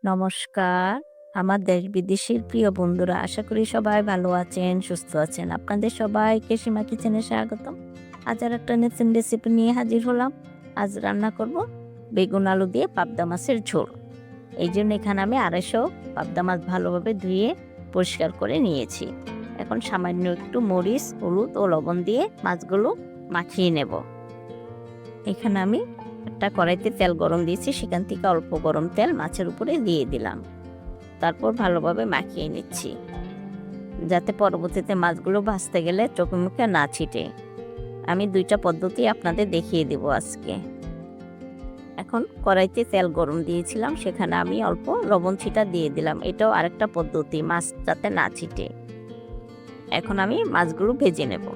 নমস্কার। আমার দেশ বিদেশের প্রিয় বন্ধুরা, আশা করি সবাই ভালো আছেন, সুস্থ আছেন। আপনাদের সবাইকে সীমা কিচেনে স্বাগতম। আজ আর একটা নতুন রেসিপি নিয়ে হাজির হলাম। আজ রান্না করব বেগুন আলু দিয়ে পাবদা মাছের ঝোল। এইজন্য এখানে আমি ২৫০ পাবদা মাছ ভালোভাবে ধুয়ে পরিষ্কার করে নিয়েছি। এখন সামান্য একটু মরিচ, হলুদ ও লবণ দিয়ে মাছগুলো মাখিয়ে নেব। এখানে আমি একটা কড়াইতে তেল গরম দিয়েছি, সেখান থেকে অল্প গরম তেল মাছের উপরে দিয়ে দিলাম। তারপর ভালোভাবে মাখিয়ে নিচ্ছি, যাতে পরবর্তীতে মাছগুলো ভাজতে গেলে চোখে মুখে না ছিটে। আমি ২টা পদ্ধতি আপনাদের দেখিয়ে দেব আজকে। এখন কড়াইতে তেল গরম দিয়েছিলাম, সেখানে আমি অল্প লবণ ছিটা দিয়ে দিলাম। এটাও আরেকটা পদ্ধতি, মাছ যাতে না ছিটে। এখন আমি মাছগুলো ভেজে নেব।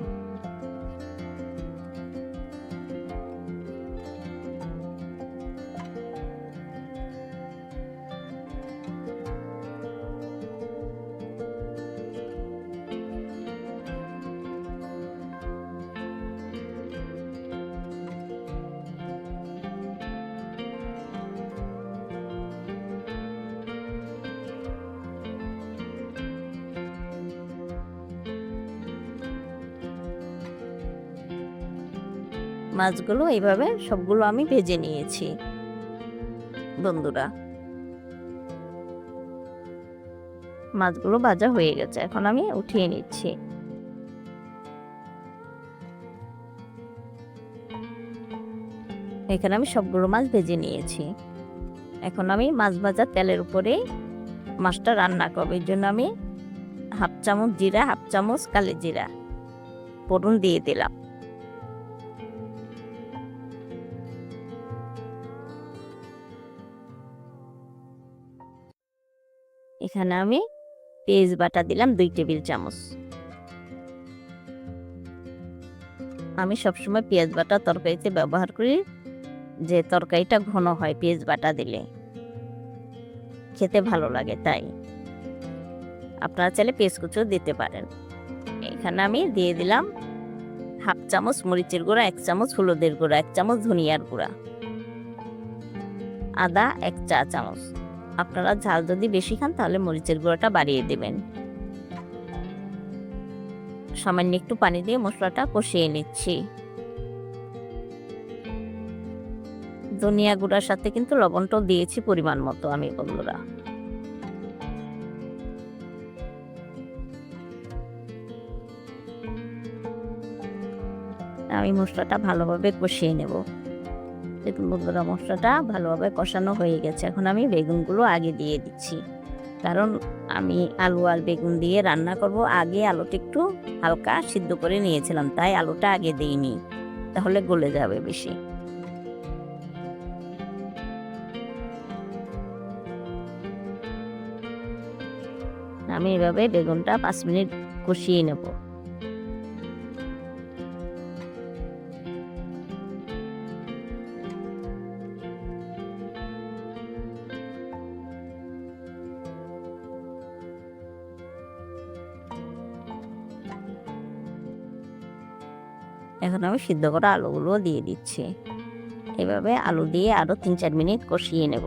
মাছগুলো এইভাবে সবগুলো আমি ভেজে নিয়েছি বন্ধুরা। মাছগুলো ভাজা হয়ে গেছে, এখন আমি উঠিয়ে নিচ্ছি। এখানে আমি সবগুলো মাছ ভেজে নিয়েছি। এখন আমি মাছ ভাজা তেলের উপরে মাছটা রান্না করব। এর জন্য আমি হাফ চামচ জিরা, হাফ চামচ কালি জিরা ফোড়ন দিয়ে দিলাম। এখানে আমি পেঁয়াজ বাটা দিলাম ২ টেবিল চামচ। আমি সবসময় পেঁয়াজ বাটা তরকারিতে ব্যবহার করি, যে তরকারিটা ঘন হয় পেঁয়াজ বাটা দিলে, খেতে ভালো লাগে। তাই আপনারা চাইলে পেঁয়াজ কুচিও দিতে পারেন। এখানে আমি দিয়ে দিলাম হাফ চামচ মরিচের গুঁড়া, ১ চামচ হলুদের গুঁড়া, ১ চামচ ধনিয়ার গুঁড়া, আদা ১ চা চামচ। আপনারা ঝাল যদি বেশি খান তাহলে মরিচের গুঁড়াটা বাড়িয়ে দেবেন। সামান্য একটু পানি দিয়ে মশলাটা কষিয়ে নিচ্ছি। ধনিয়া গুঁড়ার সাথে কিন্তু লবণটাও দিয়েছি পরিমাণ মতো আমি বন্ধুরা। আমি মশলাটা ভালোভাবে কষিয়ে নেব। দেখুন বন্ধুরা, মশলাটা ভালোভাবে কষানো হয়ে গেছে। এখন আমি বেগুনগুলো আগে দিয়ে দিচ্ছি, কারণ আমি আলু আর বেগুন দিয়ে রান্না করব। আগে আলুটা একটু হালকা সিদ্ধ করে নিয়েছিলাম, তাই আলুটা আগে দিইনি, তাহলে গলে যাবে বেশি। আমি এভাবে বেগুনটা ৫ মিনিট কষিয়ে নেব। এখন আমি সিদ্ধ করা আলুগুলো দিয়ে দিচ্ছি। এভাবে আলু দিয়ে আরও ৩-৪ মিনিট কষিয়ে নেব।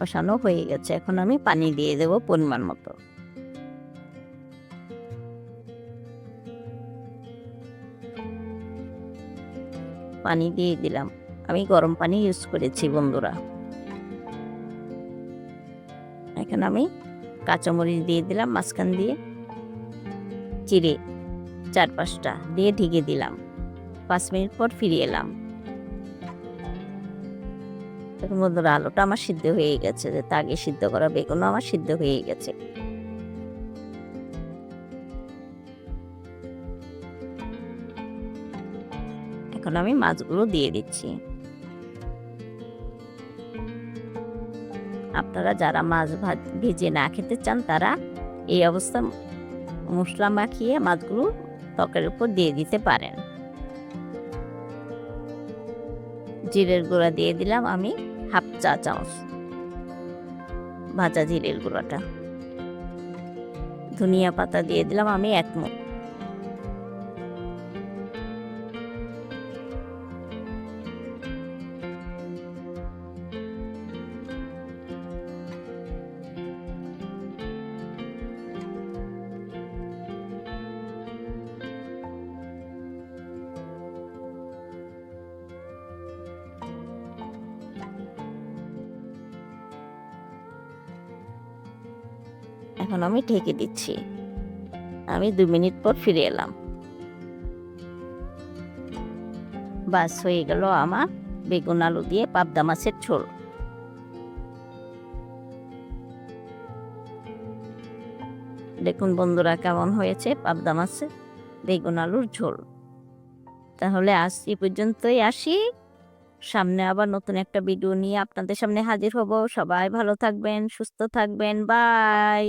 কষানো হয়ে গেছে, এখন আমি পানি দিয়ে দেব পরিমাণ মতো। পানি দিয়ে দিলাম। আমি গরম পানি ইউজ করেছি বন্ধুরা। এখন আমি কাঁচামরিচ দিয়ে দিলাম মাঝখান দিয়ে চিড়ে, ৪-৫টা দিয়ে ঢেকে দিলাম। ৫ মিনিট পর ফিরে এলাম। দেখুন বন্ধুরা, আলুটা আমার সিদ্ধ হয়ে গেছে, যে আগে সিদ্ধ করা বেগুনও আমার সিদ্ধ হয়ে গেছে। এখন আমি মাছগুলো দিয়ে দিচ্ছি। আপনারা যারা মাছ ভেজে না খেতে চান, তারা এই অবস্থা মশলা মাখিয়ে মাছগুলো ত্বকের উপর দিয়ে দিতে পারেন। জিরের গুঁড়া দিয়ে দিলাম আমি 1/2 চা চামচ, ভাজা জিরের গুঁড়াটা। ধনিয়া পাতা দিয়ে দিলাম আমি 1 মুঠ। এখন আমি ঢেকে দিচ্ছি। আমি 2 মিনিট পর ফিরে এলাম। বাস হয়ে গেল আমার বেগুন আলু দিয়ে পাবদা মাছের ঝোল। দেখুন বন্ধুরা কেমন হয়েছে পাবদা মাছের বেগুন আলুর ঝোল। তাহলে আজ এই পর্যন্তই আসি। সামনে আবার নতুন একটা ভিডিও নিয়ে আপনাদের সামনে হাজির হব। সবাই ভালো থাকবেন, সুস্থ থাকবেন। বাই।